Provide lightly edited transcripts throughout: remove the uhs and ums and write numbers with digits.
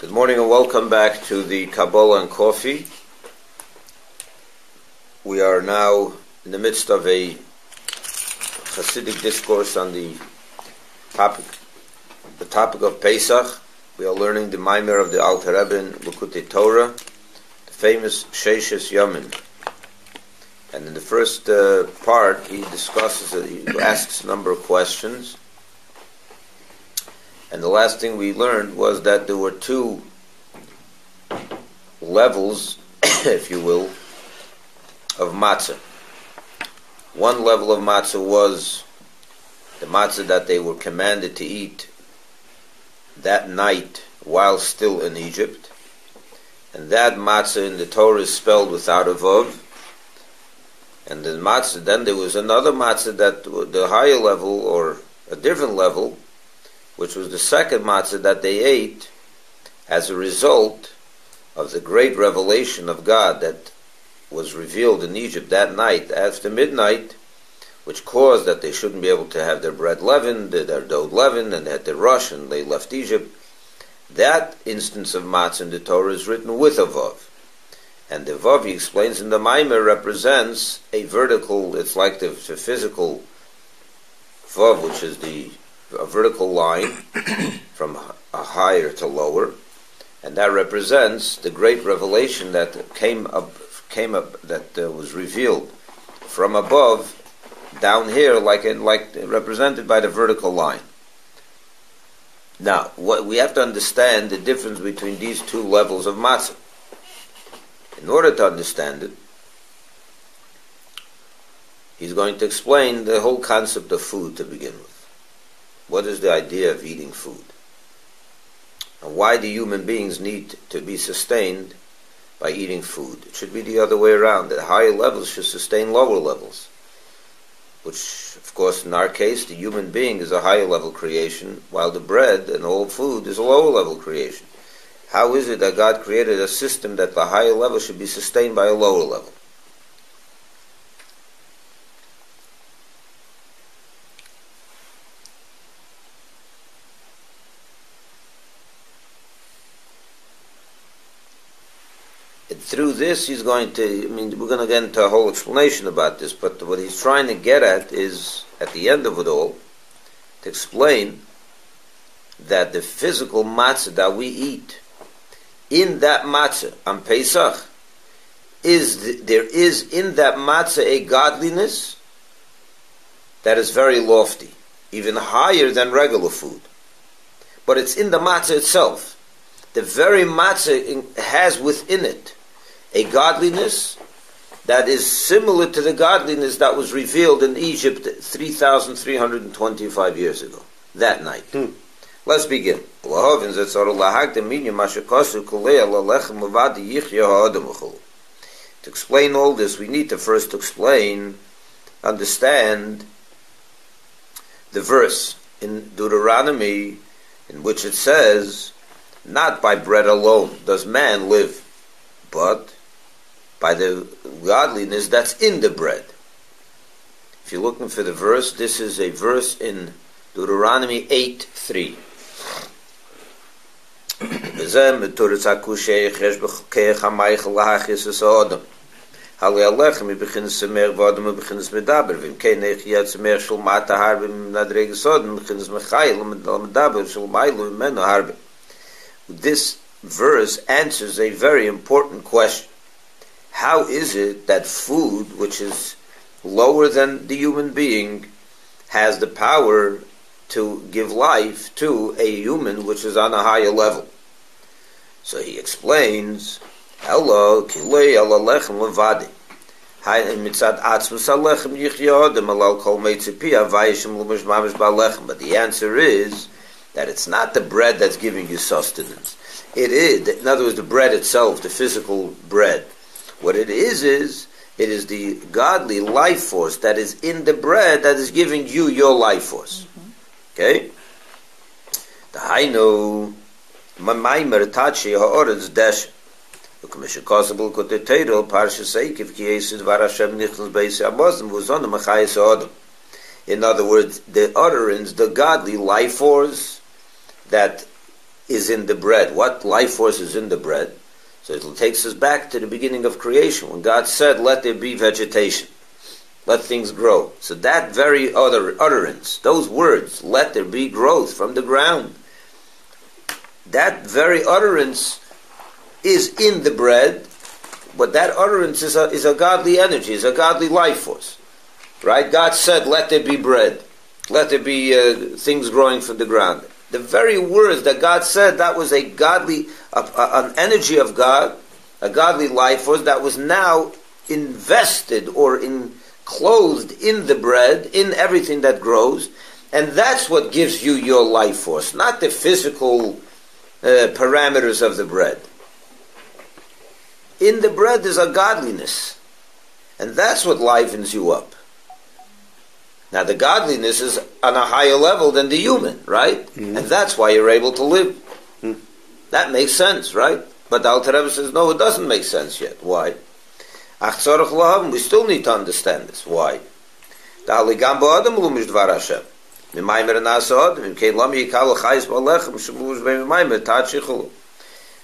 Good morning and welcome back to the Kabbalah and Coffee. We are now in the midst of a Hasidic discourse on the topic of Pesach. We are learning the Mamar of the Alter Rebbe in Likutei Torah, the famous Sheshes Yomim. And in the first part, he asks a number of questions. And the last thing we learned was that there were two levels, if you will, of matzah. One level of matzah was the matzah that they were commanded to eat that night while still in Egypt. And that matzah in the Torah is spelled without a vav. And the matzah, then there was another matzah that the higher level, or a different level, which was the second matzah that they ate as a result of the great revelation of God that was revealed in Egypt that night after midnight, which caused that they shouldn't be able to have their bread leavened, their dough leavened, and they had to rush, and they left Egypt. That instance of matzah in the Torah is written with a vav. And the vav, he explains in the Mamar, represents a vertical, it's like the physical vav, which is a vertical line from a higher to lower, and that represents the great revelation that came up that was revealed from above down here, like represented by the vertical line. Now, what we have to understand the difference between these two levels of matzah. In order to understand it, he's going to explain the whole concept of food to begin with. What is the idea of eating food? And why do human beings need to be sustained by eating food? It should be the other way around, that higher levels should sustain lower levels. Which, of course, in our case, the human being is a higher level creation, while the bread and all food is a lower level creation. How is it that God created a system that the higher level should be sustained by a lower level? Through this, we're going to get into a whole explanation about this, but what he's trying to get at is, at the end of it all, to explain that the physical matzah that we eat, in that matzah on Pesach, there is in that matzah a godliness that is very lofty, even higher than regular food. But it's in the matzah itself. The very matzah has within it a godliness that is similar to the godliness that was revealed in Egypt 3,325 years ago, that night. Let's begin. To explain all this, we need to first understand the verse in Deuteronomy in which it says, not by bread alone does man live, but by the godliness that's in the bread. If you're looking for the verse, this is a verse in Deuteronomy 8:3. This verse answers a very important question. How is it that food, which is lower than the human being, has the power to give life to a human which is on a higher level? So he explains, but the answer is that it's not the bread that's giving you sustenance. It is, in other words, the bread itself, the physical bread. What it is the godly life force that is in the bread that is giving you your life force. Okay? The Hainu, Mamar Sheshes ha'oretz desh. Ukmeshikosabel kotetero parshaseikiv kiyesid varashem nichnas beis abozim v'zonim achayis odom. In other words, the utterance, the godly life force that is in the bread? What life force is in the bread? So it takes us back to the beginning of creation, when God said, let there be vegetation. Let things grow. So that very utterance, those words, let there be growth from the ground, that very utterance is in the bread, but that utterance is a godly energy, is a godly life force. Right? God said, let there be bread. Let there be things growing from the ground. The very words that God said, that was a godly, an energy of God, a godly life force that was now invested or clothed in the bread, in everything that grows, and that's what gives you your life force, not the physical parameters of the bread. In the bread is a godliness, and that's what livens you up. Now the godliness is on a higher level than the human, right? Mm-hmm. And that's why you're able to live. Mm-hmm. That makes sense, right? But the Alter Rebbe says, no, it doesn't make sense yet. Why? We still need to understand this. Why?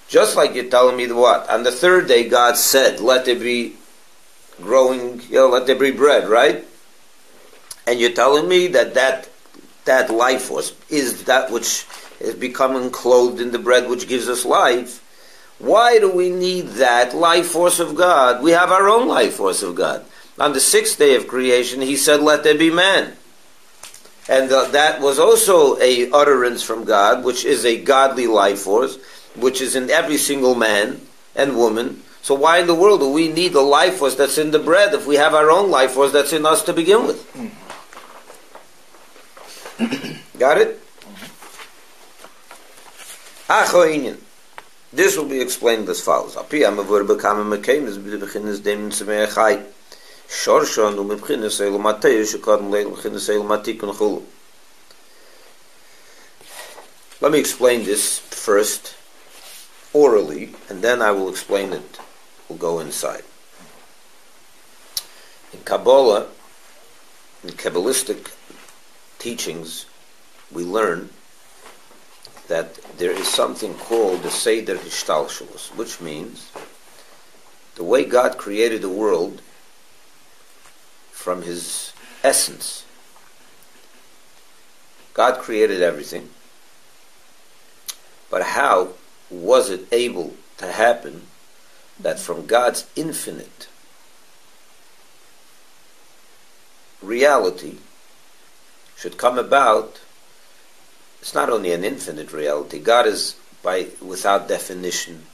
Just like you're telling me what? On the third day God said, let there be growing, let there be bread, right? And you're telling me that life force is that which is becoming clothed in the bread which gives us life. Why do we need that life force of God? We have our own life force of God. On the sixth day of creation, he said, let there be man. And that was also a utterance from God, which is a godly life force, which is in every single man and woman. So why in the world do we need the life force that's in the bread if we have our own life force that's in us to begin with? Got it? This will be explained as follows. Let me explain this first, orally, and then I will explain it. We'll go inside. In Kabbalah, in Kabbalistic teachings, we learn that there is something called the Seder Hishtalshelus, which means the way God created the world from his essence. God created everything, but how was it able to happen that from God's infinite reality should come about? It's not only an infinite reality. God is without definition,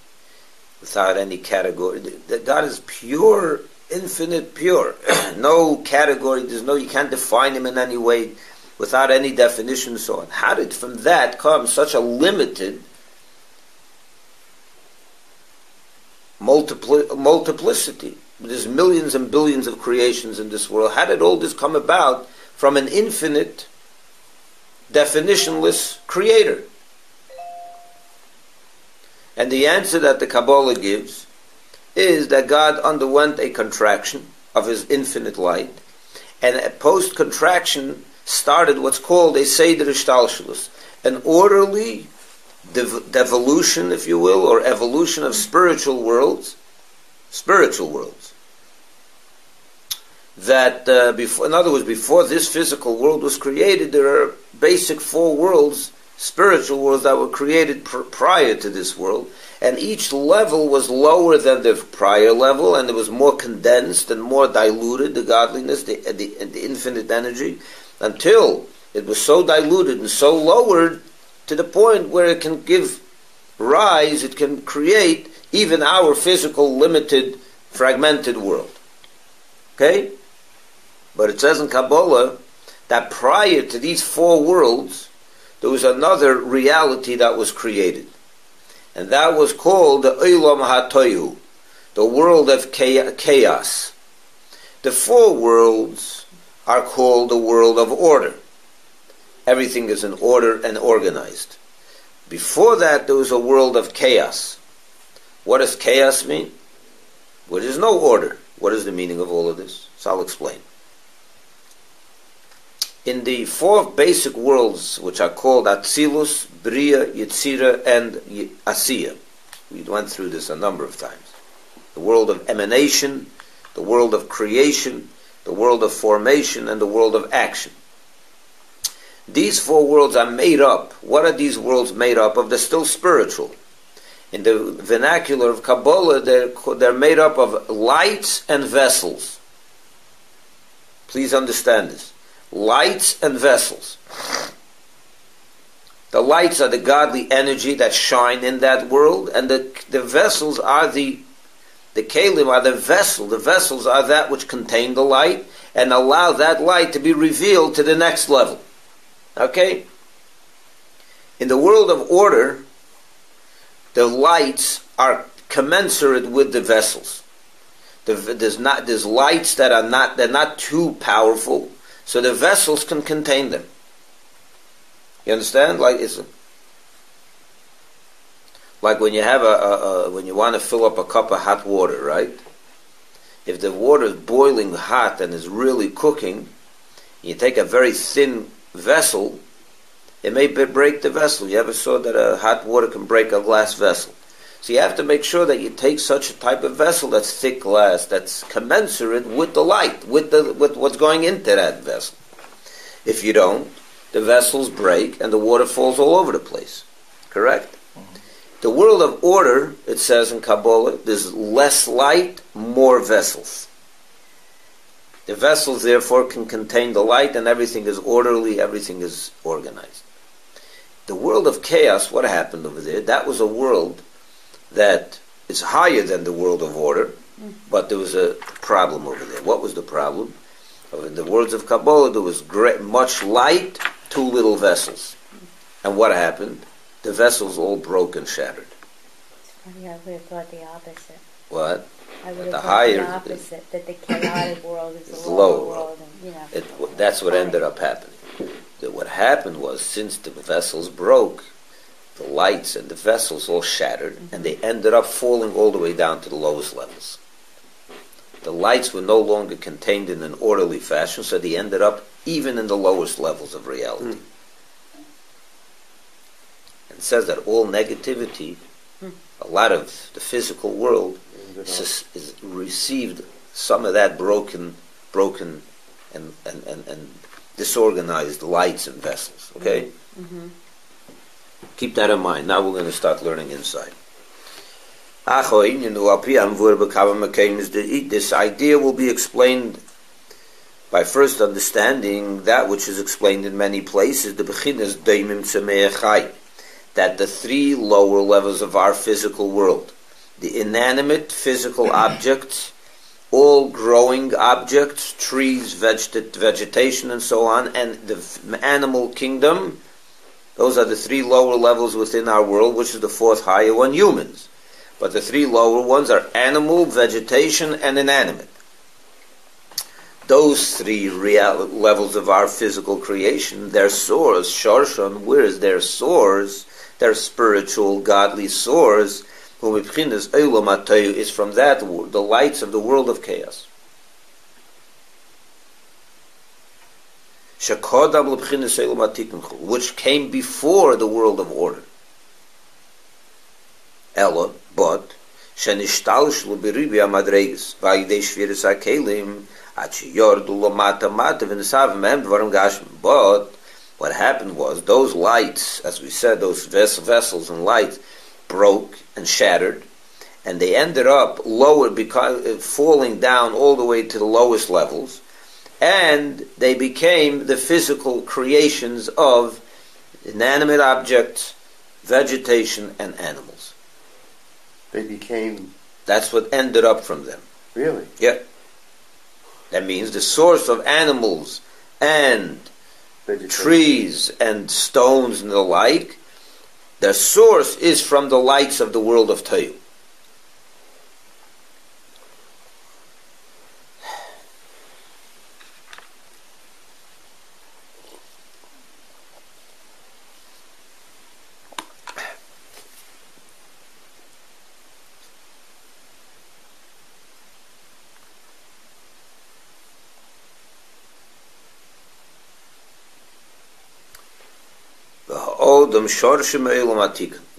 without any category. God is pure, infinite, pure. No category. You can't define him in any way, without any definition and so on. How did from that come such a limited multiplicity? There's millions and billions of creations in this world. How did all this come about from an infinite, definitionless creator? And the answer that the Kabbalah gives is that God underwent a contraction of his infinite light, and a post-contraction started what's called a Seder Hishtalshelus, an orderly devolution, if you will, or evolution of spiritual worlds. That, in other words, before this physical world was created, there are basic four worlds, spiritual worlds, that were created prior to this world, and each level was lower than the prior level, and it was more condensed and more diluted, the godliness, the infinite energy, until it was so diluted and so lowered to the point where it can give rise, it can create even our physical, limited, fragmented world. Okay? But it says in Kabbalah that prior to these four worlds, there was another reality that was created. And that was called the Olam HaTohu, the world of chaos. The four worlds are called the world of order. Everything is in order and organized. Before that, there was a world of chaos. What does chaos mean? Well, there's no order. What is the meaning of all of this? So I'll explain. In the four basic worlds, which are called Atzilus, Bria, Yetzira, and Asiya, we went through this a number of times. The world of emanation, the world of creation, the world of formation, and the world of action. These four worlds are made up. What are these worlds made up of? They're still spiritual. In the vernacular of Kabbalah, they're made up of lights and vessels. Please understand this. Lights and vessels. The lights are the godly energy that shine in that world, and the vessels are the kelim are the vessel. The vessels are that which contain the light and allow that light to be revealed to the next level. Okay? In the world of order, the lights are commensurate with the vessels. There's lights that are they're not too powerful, so the vessels can contain them. You understand? Like when you have when you want to fill up a cup of hot water, right? If the water is boiling hot and is really cooking, you take a very thin vessel, it may break the vessel. You ever saw that hot water can break a glass vessel? So you have to make sure that you take such a type of vessel that's thick glass, that's commensurate with the light, with what's going into that vessel. If you don't, the vessels break and the water falls all over the place. Correct? Mm-hmm. The world of order, it says in Kabbalah, there's less light, more vessels. The vessels, therefore, can contain the light, and everything is orderly, everything is organized. The world of chaos, what happened over there? That was a world that is higher than the world of order, but there was a problem over there. What was the problem? In the words of Kabbalah, there was much light, too little vessels. And what happened? The vessels all broke and shattered. It's funny, I would have thought the opposite. What? I would have thought the opposite, that the chaotic world is the lower world. And, that's what ended up happening. What happened was, since the vessels broke, the lights and the vessels all shattered, and they ended up falling all the way down to the lowest levels. The lights were no longer contained in an orderly fashion, so they ended up even in the lowest levels of reality. And it says that all negativity, a lot of the physical world, is received some of that broken and disorganized lights and vessels. Okay? Mm-hmm. Keep that in mind. Now we're going to start learning inside. This idea will be explained by first understanding that which is explained in many places, that the three lower levels of our physical world, the inanimate physical objects, all growing objects, trees, vegetation and so on, and the animal kingdom, those are the three lower levels within our world, which is the fourth higher one, humans. But the three lower ones are animal, vegetation, and inanimate. Those three levels of our physical creation, their source, Sharshan, where is their source? Their spiritual, godly source, whom is from that, the lights of the world of chaos. Which came before the world of order. Ella, but but what happened was those lights, as we said, those vessels and lights broke and shattered, and they ended up lower, because falling down all the way to the lowest levels, and they became the physical creations of inanimate objects, vegetation, and animals. They became... That's what ended up from them. Really? Yeah. That means the source of animals and vegetation, trees and stones and the like, their source is from the lights of the world of Tohu.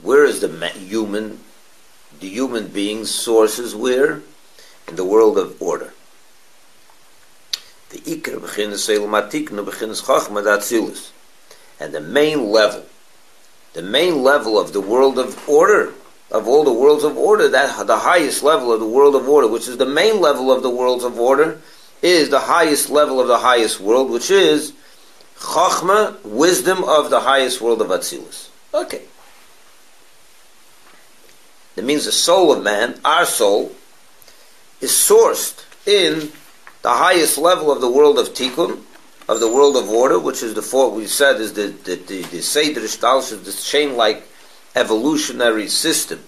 Where is the human being's sources? Where? In the world of order. And the main level of the world of order, of all the worlds of order, that the highest level of the world of order, which is the main level of the worlds of order, is the highest level of the highest world, which is Chachma, wisdom of the highest world of Atzilus. Okay. That means the soul of man, our soul, is sourced in the highest level of the world of Tikkun, of the world of order, which is the four, we said, is the Seder Shtalshus, the chain-like evolutionary system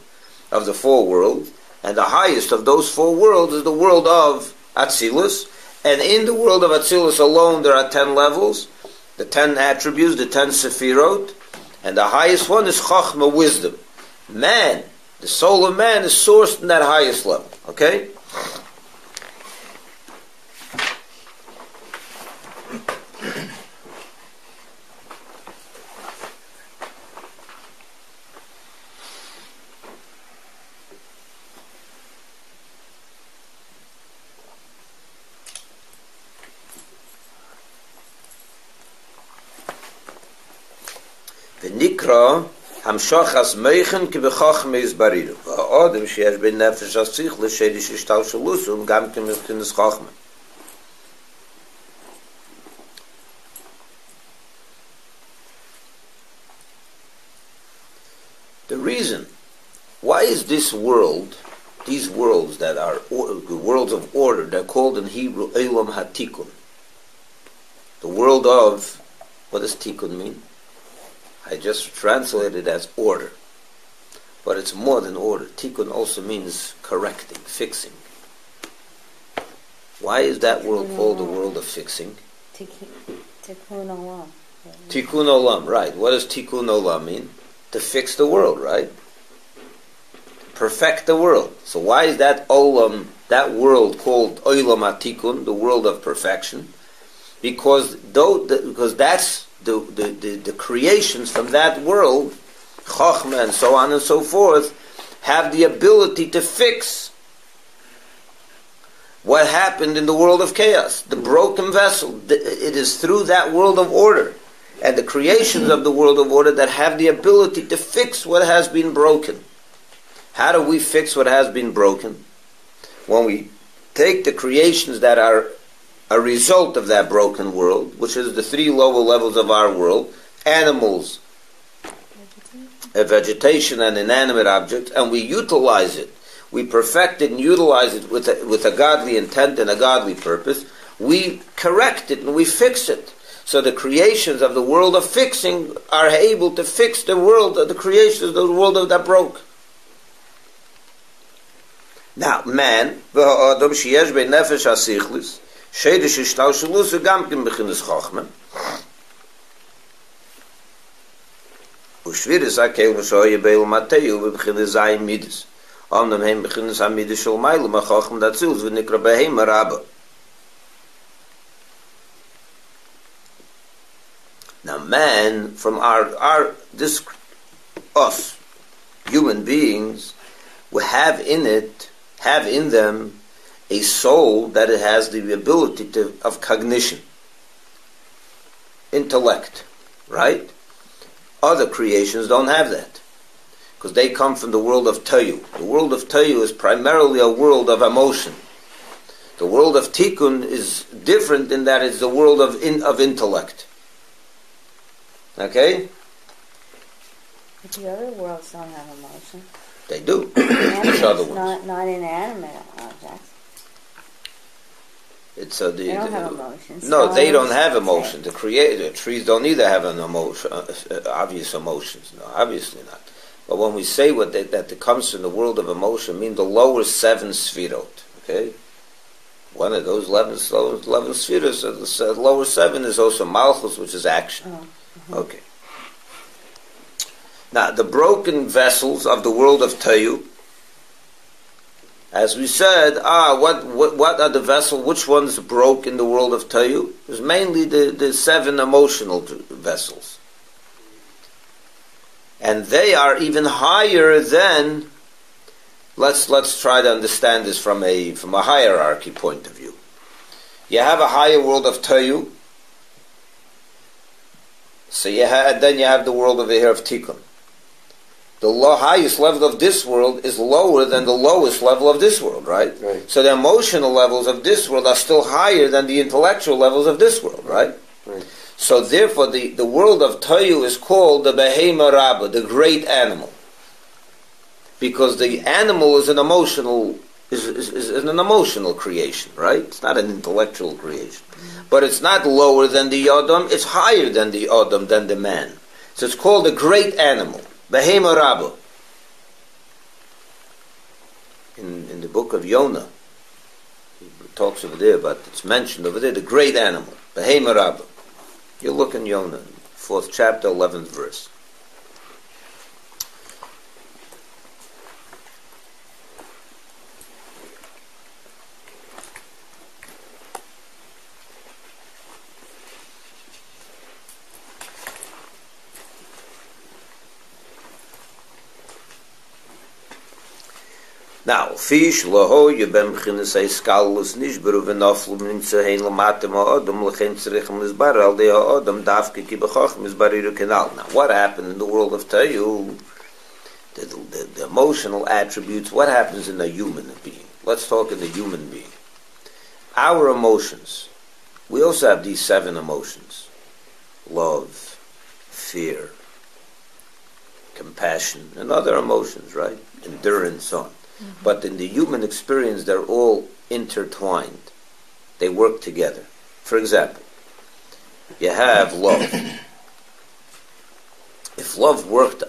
of the four worlds, and the highest of those four worlds is the world of Atzilus, and in the world of Atzilus alone there are 10 levels, the 10 attributes, the 10 Sefirot, and the highest one is Chachma, wisdom. Man, the soul of man is sourced in that highest level, okay? V'nikra hamshachas meichen ki b'chachma yizbariru. V'ha'odem sheyesh ben nefesh asich l'shedish ishtal shalusum gam ki mevchinas chachma. The reason, why is this world, these worlds that are worlds of order, they're called in Hebrew Elam HaTikun. The world of, what does Tikkun mean? I just translated it as order. But it's more than order. Tikkun also means correcting, fixing. Why is that world called the world of fixing? Tikkun Olam. Tikkun Olam, right. What does Tikkun Olam mean? To fix the world, right? Perfect the world. So why is that Olam, that world called Olam HaTikun, the world of perfection? Because that's the creations from that world, Chachma and so on and so forth, have the ability to fix what happened in the world of chaos, the broken vessel. It is through that world of order and the creations of the world of order that have the ability to fix what has been broken. How do we fix what has been broken? When we take the creations that are a result of that broken world, which is the three lower levels of our world, animals, vegetation and inanimate objects, and we utilize it. We perfect it and utilize it with a godly intent and a godly purpose. We correct it and we fix it. So the creations of the world of fixing are able to fix the world of the creations of the world that broke. Now, man, v'ha'adam sheyesh bei nefesh hasichlis, shedish ishtal shalusu gamkin b'chinas chachma, u'shviris ha'kel m'shoye beil mateyu b'chinas zayim midis, amnam heim b'chinas ha'midis shol mailu ma'chachma datzilus v'nikra b'heim marabba. Now, man, from us, human beings, we have in them a soul that it has the ability of cognition, intellect, right? Other creations don't have that, because they come from the world of Tayu. The world of Tayu is primarily a world of emotion. The world of Tikkun is different in that it's the world of intellect. Okay? But the other worlds don't have emotion. They do. Which other ones? Not inanimate objects. They don't have emotions. No, they don't have emotion. The trees don't either have an emotion, obvious emotions. No, obviously not. But when we say that it comes from the world of emotion, I mean the lower 7 sfirot. Okay? One of those 11 sfiros, the lower 7 is also malchus, which is action. Oh. Okay. Now, the broken vessels of the world of Tayu, as we said, what are the vessels, which ones broke in the world of Tayu? It was mainly the 7 emotional vessels. And they are even higher than, let's try to understand this from a hierarchy point of view. You have a higher world of Toyu, so then you have the world over here of Tikkun. The highest level of this world is lower than the lowest level of this world, right? So the emotional levels of this world are still higher than the intellectual levels of this world, right? So therefore the world of Toyu is called the Behema Rabbah, the great animal. Because the animal is an emotional creation, right? It's not an intellectual creation. But it's not lower than the Adam, it's higher than the Adam, than the man. So it's called the great animal. Behema Rabbah. In the book of Yonah, he talks over there, but it's mentioned over there, the great animal, Behema Rabbah. You look in Yonah, 4th chapter, 11th verse. Now, fish loho yebem khinesay skalus nishberu venaflu minze hein lamatem adam lechen tsrichem lisbar al de adam davke ki bekhach misbariru kenal. Now, what happened in the world of Tayu? The emotional attributes. What happens in a human being? Let's talk in the human being. Our emotions. We also have these 7 emotions: love, fear, compassion, and other emotions, right? Endurance, so on. But in the human experience, they're all intertwined. They work together. For example, you have love. If love worked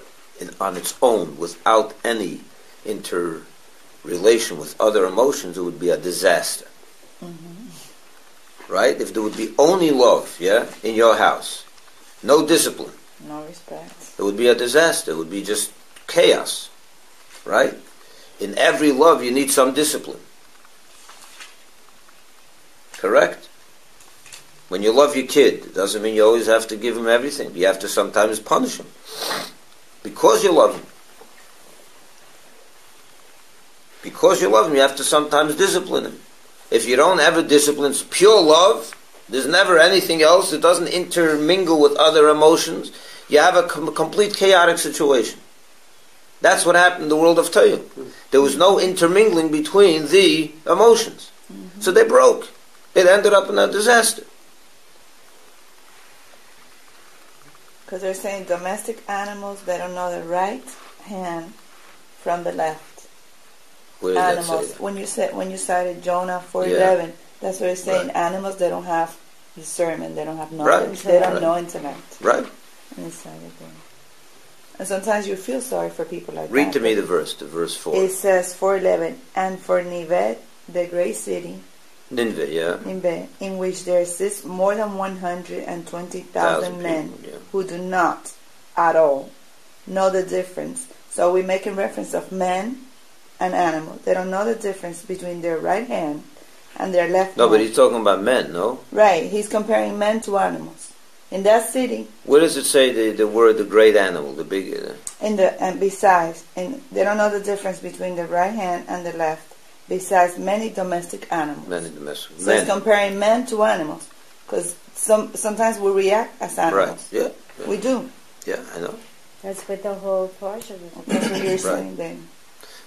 on its own without any interrelation with other emotions, it would be a disaster. Right? If there would be only love, in your house, no discipline, no respect, it would be a disaster. It would be just chaos. Right? In every love, you need some discipline. Correct? When you love your kid, it doesn't mean you always have to give him everything. You have to sometimes punish him. Because you love him. Because you love him, you have to sometimes discipline him. If you don't ever discipline, it's pure love. There's never anything else. It doesn't intermingle with other emotions. You have a complete chaotic situation. That's what happened in the world of Toyu. There was no intermingling between the emotions. So they broke. It ended up in a disaster. Because they're saying domestic animals, they don't know the right hand from the left. Where did Animals. that say? When you cited Jonah 4:11, that's what it's saying. Right. Animals, they don't have discernment, they don't have knowledge, they don't know intellect. Right. Inside of them. And sometimes you feel sorry for people like that. Read to me the verse 4. It says 4:11, and for Nivet, the great city, Nineveh, in which there exists more than 120,000 men who do not at all know the difference. So we're making reference of men and animals. They don't know the difference between their right hand and their left hand. No, but he's talking about men, no? Right. He's comparing men to animals. In that city, where does it say the word the great animal, the big? And besides, and they don't know the difference between the right hand and the left. Besides many domestic animals. So it's comparing men to animals, because sometimes we react as animals. Right. Yeah. We do. Yeah, I know. That's what the whole portion is. That's what you're saying then.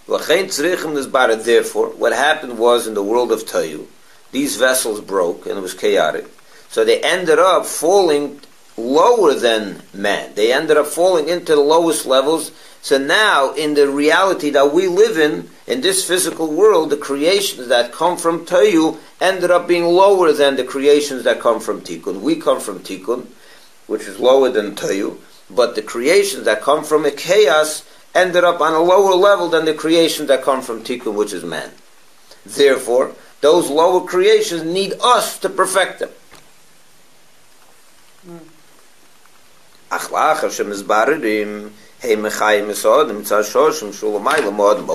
Therefore, what happened was in the world of Toyu, these vessels broke and it was chaotic. So they ended up falling lower than man. They ended up falling into the lowest levels. So now, in the reality that we live in this physical world, the creations that come from Toyu ended up being lower than the creations that come from Tikkun. We come from Tikkun, which is lower than Toyu, but the creations that come from a chaos ended up on a lower level than the creations that come from Tikkun, which is man. Therefore, those lower creations need us to perfect them. But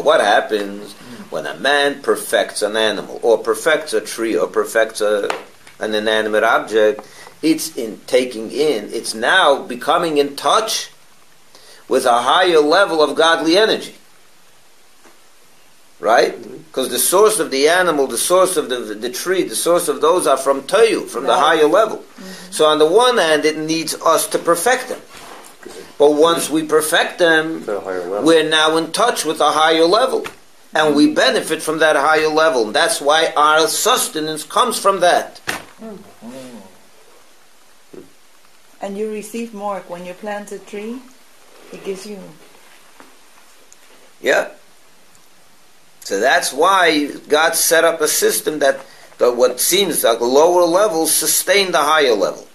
what happens when a man perfects an animal, or perfects a tree, or perfects an inanimate object? It's now becoming in touch with a higher level of godly energy. Right? Because the source of the animal, the source of the tree, the source of those are from Toyu, from the higher level. So on the one hand, it needs us to perfect them. But once we perfect them, we're now in touch with a higher level. And we benefit from that higher level. And that's why our sustenance comes from that. And you receive more. When you plant a tree, it gives you... Yeah. So that's why God set up a system that what seems like lower levels sustain the higher level.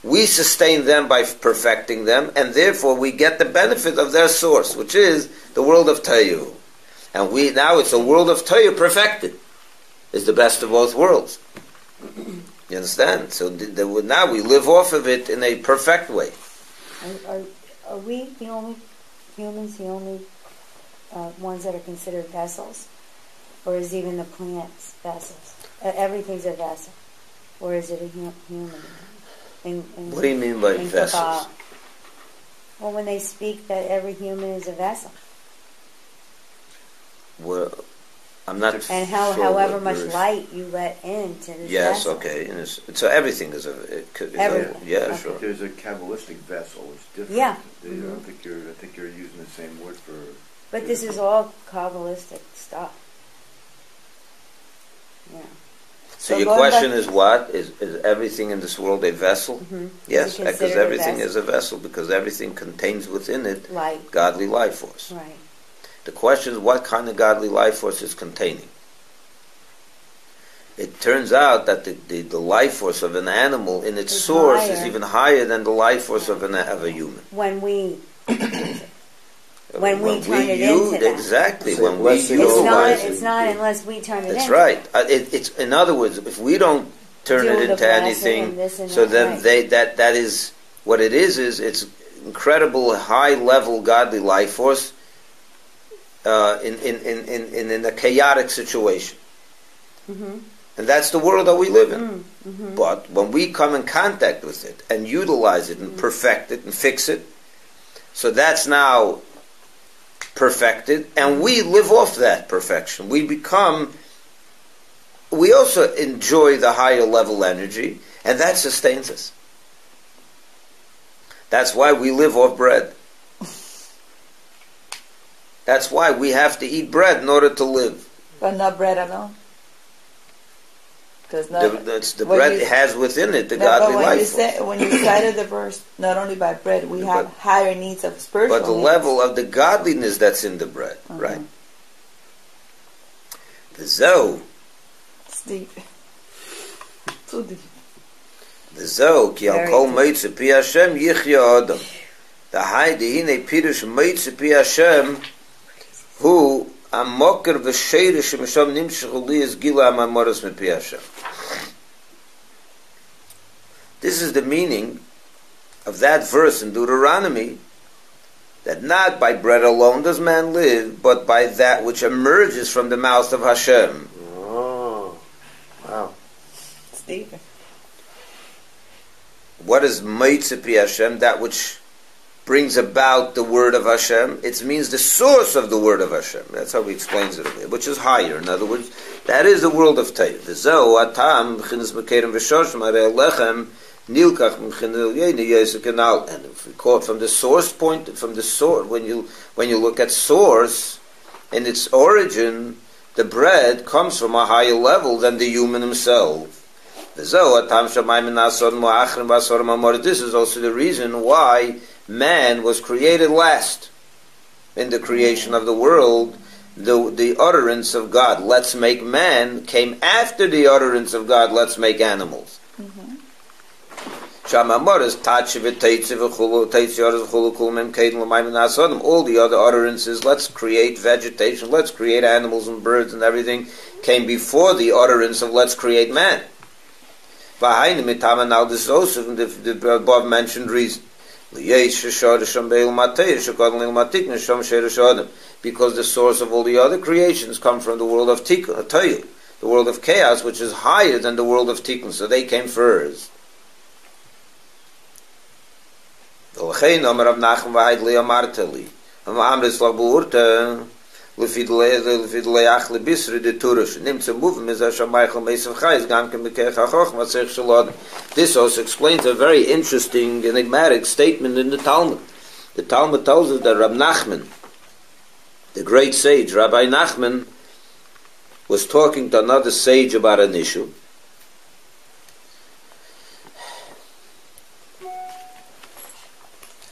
We sustain them by perfecting them, and therefore we get the benefit of their source, which is the world of Tayu. And now it's a world of Tayu perfected. It's the best of both worlds. You understand? So now we live off of it in a perfect way. Are we the only humans, the only ones that are considered vessels? Or is even the plants vessels? Everything's a vessel. Or is it a human? What do you mean by vessels? Well, when they speak that every human is a vessel. Well, I'm not and however much light you let into this yes, vessel. Okay. And so everything is everything. Yeah, okay. sure. There's a Kabbalistic vessel. It's different. Yeah. I think you're using the same word for... But this is all Kabbalistic stuff. Yeah. So your question is what? Is everything in this world a vessel? Mm-hmm. Yes, because everything is a vessel, because everything contains within it light. Godly life force. Right. The question is what kind of godly life force is containing. It turns out that the life force of an animal in its source is even higher than the life force of a human. When we turn it into that. Exactly. So when we utilize it. It's not unless we turn it into That's right. It's in other words, if we don't turn it into anything, so then that is what it is it's incredible high level godly life force in a chaotic situation. Mm-hmm. And that's the world that we live in. Mm-hmm. But when we come in contact with it and utilize it and perfect it and fix it, so that's now perfected, and we live off that perfection. We also enjoy the higher level energy, and that sustains us. That's why we live off bread. That's why we have to eat bread in order to live. But not bread alone. Because the bread has within it the godly life force. When you cited the verse, not only by bread, we have higher needs of spiritual. But the level of the godliness that's in the bread, right? The Zoh. It's deep. Too deep. The Zoh, ki al kol meitze pi Hashem yichya adam. The high dehine pirush meitze pi Hashem hu amokar v'sheirish misham nimshach li is gila amamoros me pi Hashem. This is the meaning of that verse in Deuteronomy, that not by bread alone does man live, but by that which emerges from the mouth of Hashem. Oh, wow. It's deep. What is Meitzah Pi Hashem? That which brings about the word of Hashem. It means the source of the word of Hashem. That's how he explains it, which is higher. In other words, that is the world of Teiv. V'zeu atam b'chinas mekerem v'shoshim arei lechem nilkach m'chinil yeni yesuk kanal. And if we call it from the source point, from the source, when you look at source in its origin, the bread comes from a higher level than the human himself. This is also the reason why man was created last in the creation of the world. The utterance of God, let's make man, came after the utterance of God, let's make animals. All the other utterances, let's create vegetation, let's create animals and birds and everything, came before the utterance of let's create man. Now this is also the above mentioned reason. Because the source of all the other creations come from the world of Tikkun, the world of chaos, which is higher than the world of Tikkun, so they came first. The V'lechein Amar Rav Nachman v'Aidli amarteli. Amris lach beurte. Lefidleach lebisri de Turish. Nimmt movim is Hashamaychel Meisav Chayz Gam Kem Bekech HaChoch Matzech Shalod. This also explains a very interesting, enigmatic statement in the Talmud. The Talmud tells us that Rab Nachman, the great sage, Rabbi Nachman, was talking to another sage about an issue.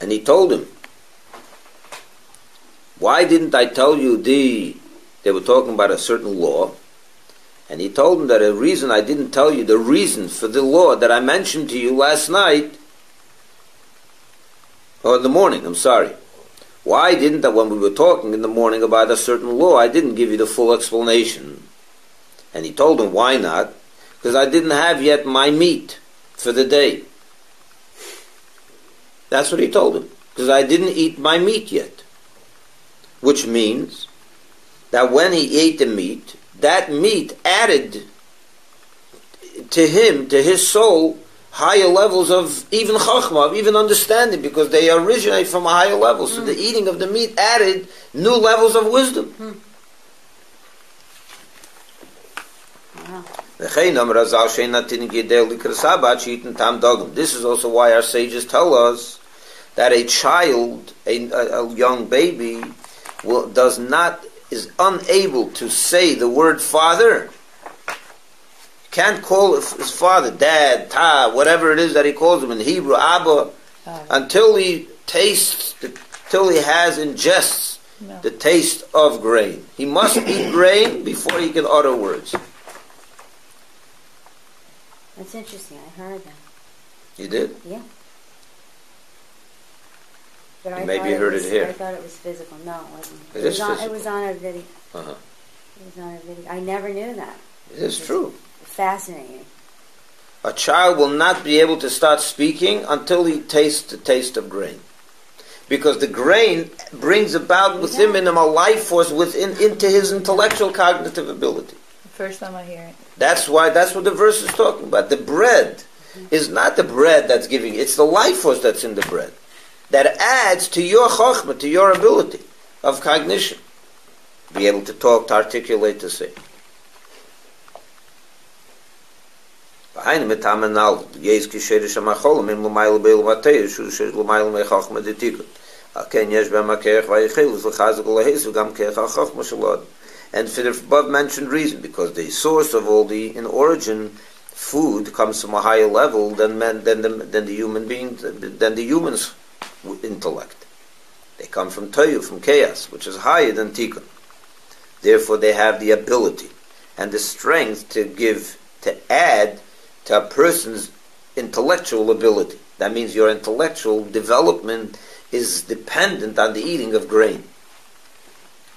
And he told him, why didn't I tell you they were talking about a certain law, and he told him that a reason I didn't tell you the reason for the law that I mentioned to you last night, or in the morning, I'm sorry. Why didn't I, when we were talking in the morning about a certain law, I didn't give you the full explanation? And he told him, why not? Because I didn't have yet my meat for the day. That's what he told him. Because I didn't eat my meat yet. Which means that when he ate the meat, that meat added to him, to his soul, higher levels of even chachma, of even understanding, because they originate from a higher level. So the eating of the meat added new levels of wisdom. This is also why our sages tell us that a child, a young baby, is unable to say the word father. Can't call his father dad, ta, whatever it is that he calls him in Hebrew, Abba, until he ingests the taste of grain. He must eat grain before he can utter words. That's interesting. I heard that. You did? Yeah. But maybe you heard it here. I thought it was physical. No, it wasn't. It is physical. It was on a video. Uh-huh. It was on a video. I never knew that. It is true. Fascinating. A child will not be able to start speaking until he tastes the taste of grain. Because the grain brings about within him a life force into his intellectual cognitive ability. The first time I hear it. That's what the verse is talking about. The bread is not the bread that's giving, it's the life force that's in the bread that adds to your chokhmah, to your ability of cognition. Be able to talk, to articulate, to say. And for the above mentioned reason, because the source of all the, in origin, food comes from a higher level than the human being, than the human's intellect. They come from toyu, from chaos, which is higher than tikkun. Therefore, they have the ability and the strength to add to a person's intellectual ability. That means your intellectual development is dependent on the eating of grain,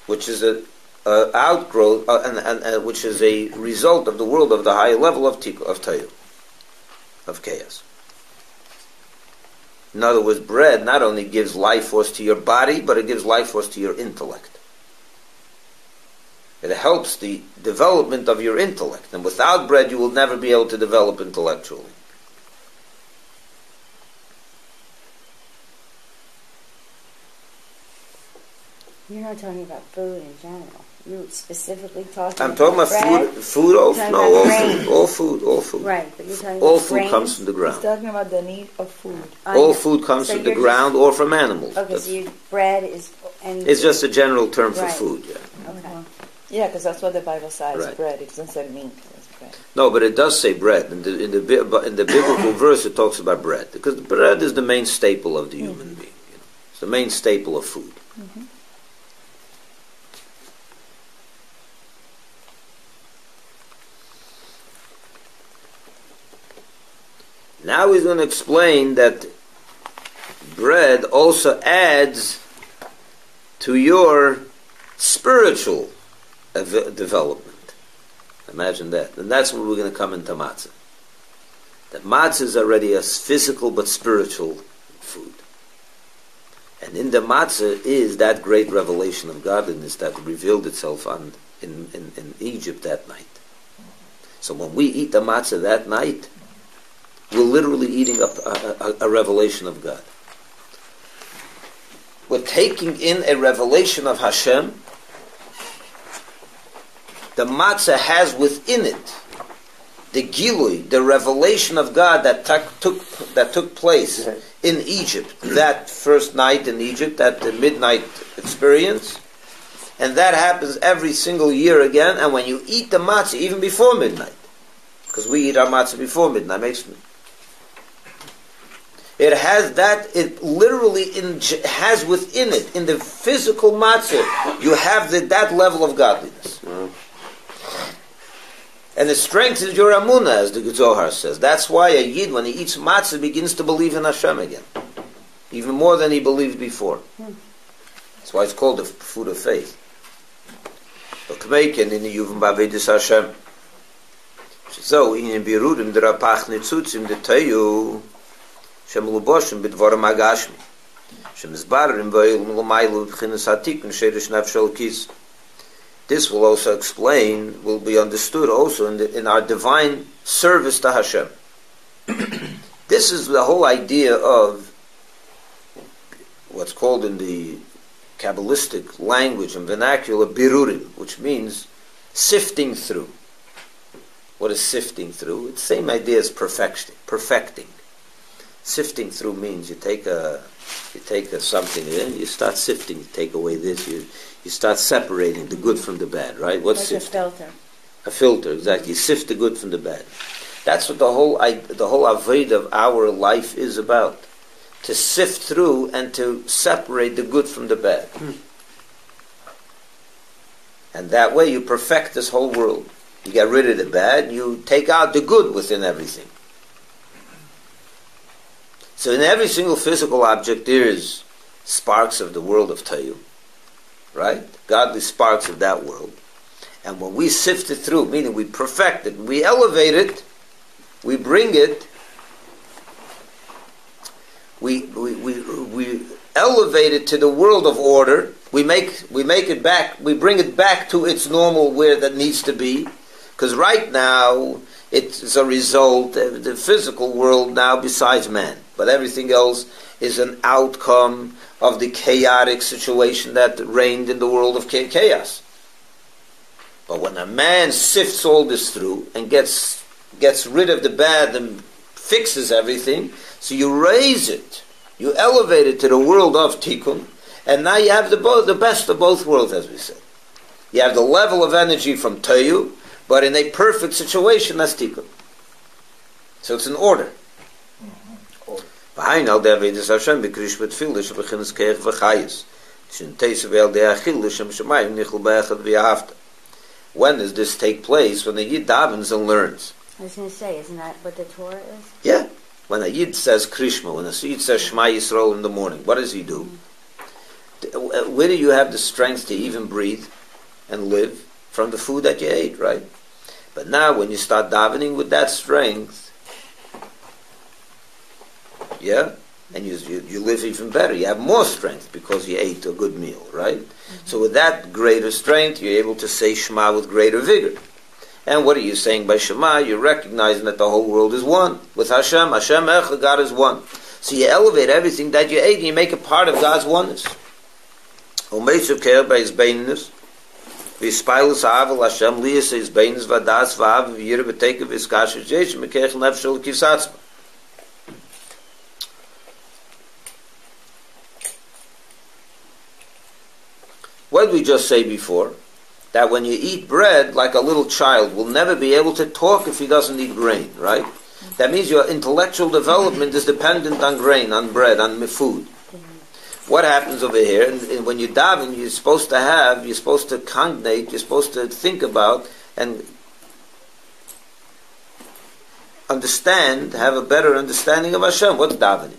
which is a outgrowth, which is a result of the world of the higher level of toyu, of chaos. In other words, bread not only gives life force to your body, but it gives life force to your intellect. It helps the development of your intellect. And without bread, you will never be able to develop intellectually. You're not talking about food in general. You're specifically talking I'm talking about bread? food, all food. Right, but you're talking all about food grains? comes from the ground. He's talking about the need of food. All food comes from the ground or from animals. Okay, so bread is... It's just a general term for food, yeah. Okay. Yeah, because that's what the Bible says, Right. bread. It doesn't say meat, it's bread. No, but it does say bread. In the biblical verse, it talks about bread. Because bread is the main staple of the human being. It's the main staple of food. Mm-hmm. Now he's going to explain that bread also adds to your spiritual development. Imagine that. And that's where we're going to come into matzah. That matzah is already a physical but spiritual food. And in the matzah is that great revelation of godliness that revealed itself in Egypt that night. So when we eat the matzah that night, we're literally eating a revelation of God. we're taking in a revelation of Hashem. The matzah has within it the gilui, the revelation of God that took place in Egypt, that first night in Egypt, that midnight experience, and that happens every single year again. And when you eat the matzah, even before midnight, because we eat our matzah before midnight, it has that. It literally has within it, in the physical matzah, you have that level of godliness. And it strengthens your amunah, as the Zohar says. That's why a Yid, when he eats matzah, begins to believe in Hashem again. Even more than he believed before. That's why it's called the food of faith. But kmeiken in the Yuvim Bavedis Hashem. So, in Birudim, there are pach netzutzim, the Tayu, Shem Luboshim, Bidvoram Agashmi. Shem Zbarim, Vail, Mulamaylu, Chinas Hatik, and Sherish Nafshel Kis. This will also explain, will be understood also in our divine service to Hashem. This is the whole idea of what's called in the Kabbalistic language and vernacular birurim, which means sifting through. What is sifting through? It's the same idea as perfecting. Sifting through means you take something and you start sifting. You take away this. You start separating the good from the bad, right? What's like sifting? a filter. A filter, exactly. You sift the good from the bad. That's what the whole avodah of our life is about. To sift through and to separate the good from the bad. And that way you perfect this whole world. You get rid of the bad, you take out the good within everything. So in every single physical object there is sparks of the world of Tayu. Right? Godly sparks of that world. And when we sift it through, meaning we perfect it, we elevate it, we bring it, we elevate it to the world of order, we make it back, we bring it back to its normal where that needs to be. Because right now, it's a result of the physical world now besides man. But everything else is an outcome of the chaotic situation that reigned in the world of chaos. But when a man sifts all this through and gets rid of the bad and fixes everything, so you raise it, you elevate it to the world of tikkun, and now you have the best of both worlds, as we said. You have the level of energy from Tayu, but in a perfect situation, that's tikkun. So it's an order. When is this take place? When a Yid davens and learns. I was going to say, isn't that what the Torah is? Yeah. When a Yid says Krishma, when a Yid says Shema Yisrael in the morning, what does he do? Where do you have the strength to even breathe and live? From the food that you ate, right? But now when you start davening with that strength, yeah, and you live even better. You have more strength because you ate a good meal, right? So with that greater strength, you're able to say Shema with greater vigor. And what are you saying by Shema? You're recognizing that the whole world is one. With Hashem Echad, God is one. So you elevate everything that you ate and you make it part of God's oneness. What did we just say before? That when you eat bread, like a little child will never be able to talk if he doesn't eat grain, right? That means your intellectual development is dependent on grain, on bread, on food. What happens over here? And when you daven, you're supposed to cognate, you're supposed to think about and understand, have a better understanding of Hashem. What's davening?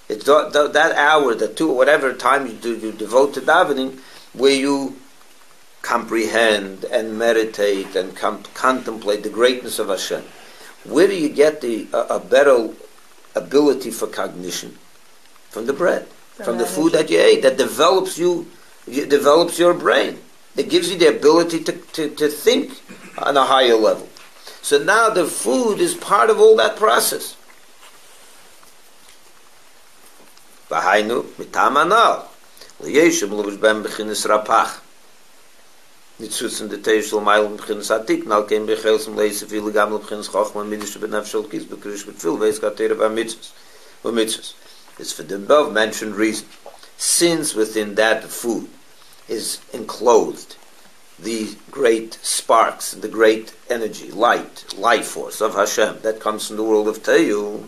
It's that hour, the 2, whatever time you devote to davening, where you comprehend and meditate and contemplate the greatness of Hashem. Where do you get a better ability for cognition? From the bread, from the food that you ate, that develops develops your brain. It gives you the ability to think on a higher level. So now the food is part of all that process. Yeshem lovish ben bechinis rapach. Nitzutz in the Teishel Mailum bechinis atik, nal kein bechelsem leise viele gamle bechinis chochma midish benefshel kis bekrish betfil veis gatere ba mitzvahs. It's for the above mentioned reason. Since within that food is enclosed the great sparks, the great energy, life force of Hashem that comes from the world of Teyu,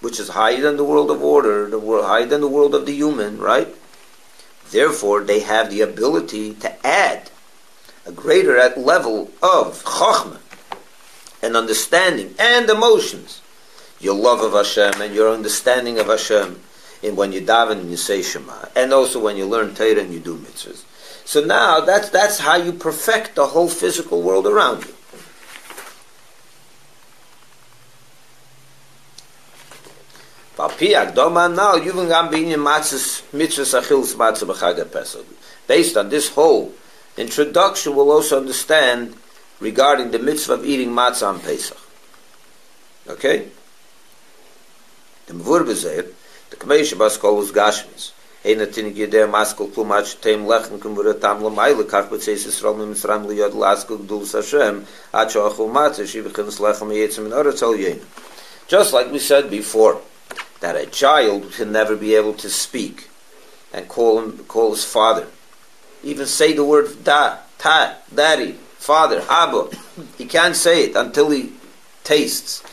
which is higher than the world of order, higher than the world of the human, right? Therefore, they have the ability to add a greater level of chokhmah and understanding and emotions. Your love of Hashem and your understanding of Hashem in when you daven and you say Shema, and also when you learn Torah and you do mitzvahs. So now that's how you perfect the whole physical world around you. Based on this whole introduction, we'll also understand regarding the mitzvah of eating matzah on Pesach. Okay? The Mavur Bezeir, the Kamei Shabbos Kolus Gashmis, Einatin Yedeh Maskol Plumach Teim Lechen Kumura Tam Lamaila Kach B'Tzeis Yisrael Mitzrayim Liyod Laskol Gdulus Hashem Acho Achul Matzah Shivachins Lechem Yetzim in Eretz El Yein. Just like we said before, that a child can never be able to speak and call his father, even say the word da, ta, daddy, father, abba. He can't say it until he tastes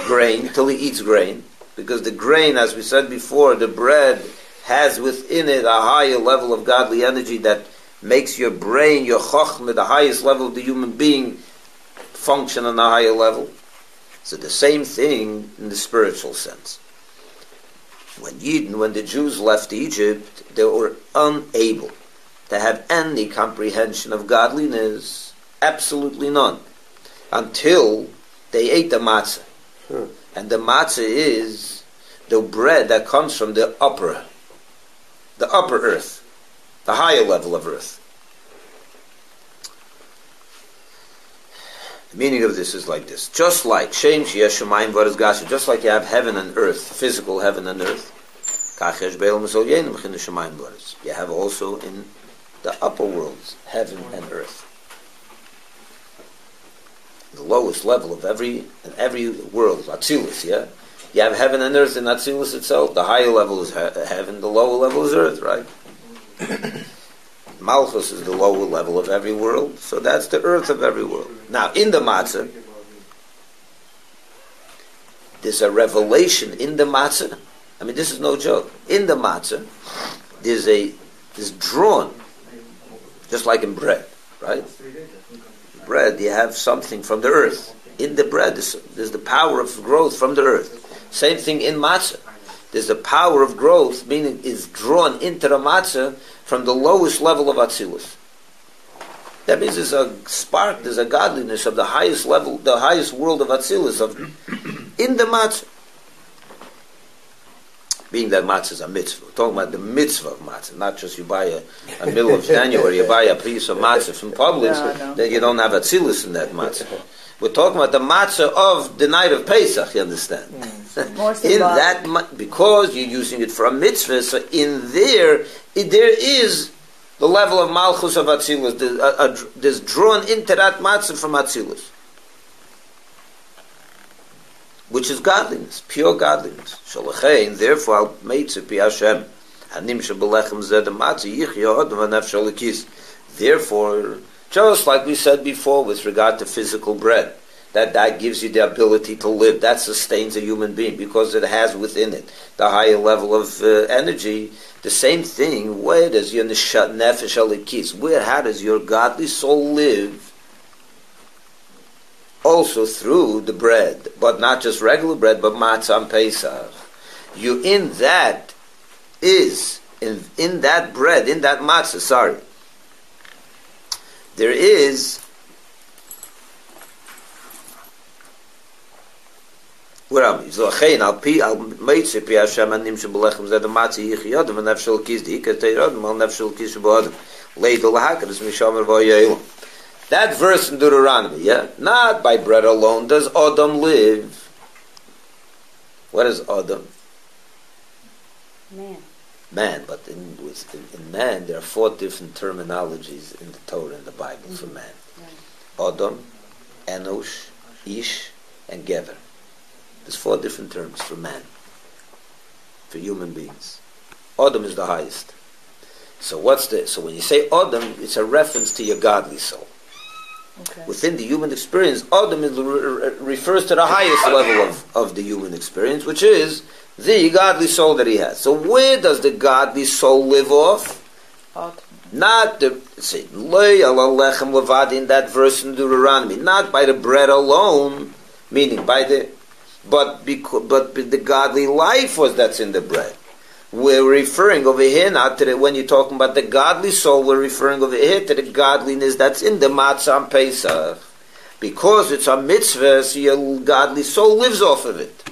grain, until he eats grain, because the grain, as we said before, the bread has within it a higher level of godly energy that makes your brain, your chokhmah, the highest level of the human being, function on a higher level. So the same thing in the spiritual sense. When the Jews left Egypt, they were unable to have any comprehension of godliness, absolutely none, until they ate the matzah. And the matzah is the bread that comes from the upper earth, the higher level of earth. The meaning of this is like this. Just like Shem Sheyesh Shemayim V'Aretz Gasha, just like you have heaven and earth, physical heaven and earth, you have also in the upper worlds, heaven and earth. The lowest level of every world, Atzilus, yeah? You have heaven and earth in Atzilus itself. The higher level is heaven, the lower level is earth, right? Malchus is the lower level of every world, so that's the earth of every world. Now, in the matzah, there's a revelation in the matzah. I mean, this is no joke. In the matzah, there's drawn, just like in bread, right? Bread, you have something from the earth. In the bread, there's the power of growth from the earth. Same thing in matzah. There's the power of growth, meaning is drawn into the matzah from the lowest level of Atzilus. That means there's a spark, there's a godliness of the highest level, the highest world of Atzilus, in the matzah. Being that matzah is a mitzvah. We're talking about the mitzvah of matzah, not just you buy a middle of January, you buy a piece of matzah from Publix, then you don't have Atzilus in that matzah. We're talking about the matzah of the night of Pesach, you understand? In that, because you're using it for a mitzvah, so in there is the level of malchus of Atzilus. There's drawn into that matzah from Atzilus, which is godliness, pure godliness. Shalachein, therefore, al meitzah pi Hashem, hanim shebelechem zeh the matzah yichya hodom v'nefesh alikis. Therefore, just like we said before with regard to physical bread, that gives you the ability to live, that sustains a human being, because it has within it the higher level of energy. The same thing, where does your nefesh alikis, how does your godly soul live? Also through the bread, but not just regular bread, but matzah on Pesach. You in that bread, in that matzah, there is where am I? Zochein al pi al meitzah pi Hashem anim shebelechem zeh the matzah yichiyadam v'nefesh alikis diikah teiradam al nefesh alikis sheba'adam leidol hakadas mishamer v'oyayim. That verse in Deuteronomy, yeah? Not by bread alone does Adam live. What is Adam? Man. man, but in man there are 4 different terminologies in the Torah and the Bible for man. Adam, Enosh, Ish, and Gever. There's 4 different terms for man, for human beings. Adam is the highest. So when you say Adam, it's a reference to your godly soul. Okay. Within the human experience, Adam refers to the highest level of the human experience, which is the godly soul that he has. So where does the godly soul live off? Adam. Not the say Loi ala lechem levad in that verse in Deuteronomy. Not by the bread alone, meaning by the but the godly life was that's in the bread. We're referring over here not to when you're talking about the godly soul. We're referring over here to the godliness that's in the matzah on Pesach, because it's a mitzvah. So your godly soul lives off of it.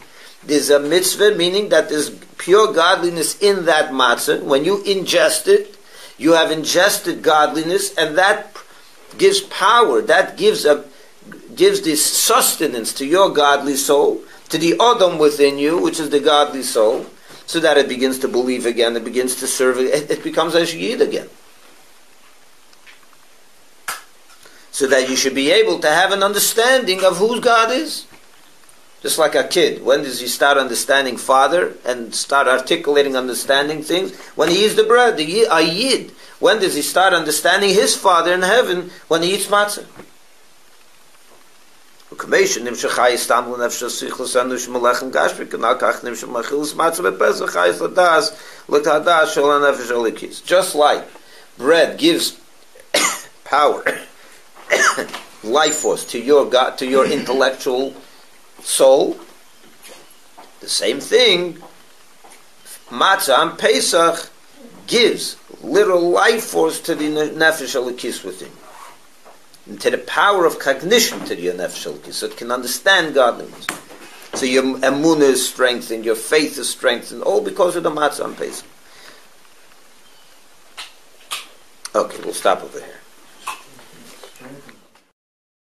There's a mitzvah, meaning that there's pure godliness in that matzah. When you ingest it, you have ingested godliness, and that gives power. That gives this sustenance to your godly soul, to the Adam within you, which is the godly soul, so that it begins to believe again, it begins to serve, it becomes a Yid again. So that you should be able to have an understanding of who God is. Just like a kid, when does he start understanding Father and start articulating, understanding things? When he eats the bread, a Yid. When does he start understanding his Father in heaven? When he eats matzah. Just like bread gives power, life force to your God, to your intellectual soul, the same thing, matzah on Pesach gives literal life force to the nefesh elikis within, and to the power of cognition to the nefesh elikis, so it can understand godliness. So your emunah is strengthened, your faith is strengthened, all because of the matzah on Pesach. Okay, we'll stop over here.